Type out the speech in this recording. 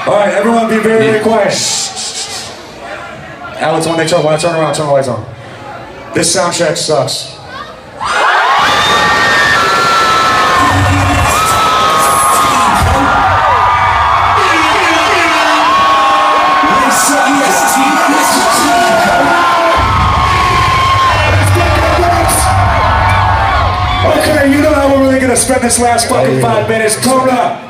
All right, everyone be very, very quiet. Alex, when I turn around, turn the lights on. This sound check sucks. Okay, you know how we're really gonna spend this last fucking 5 minutes. Tone up.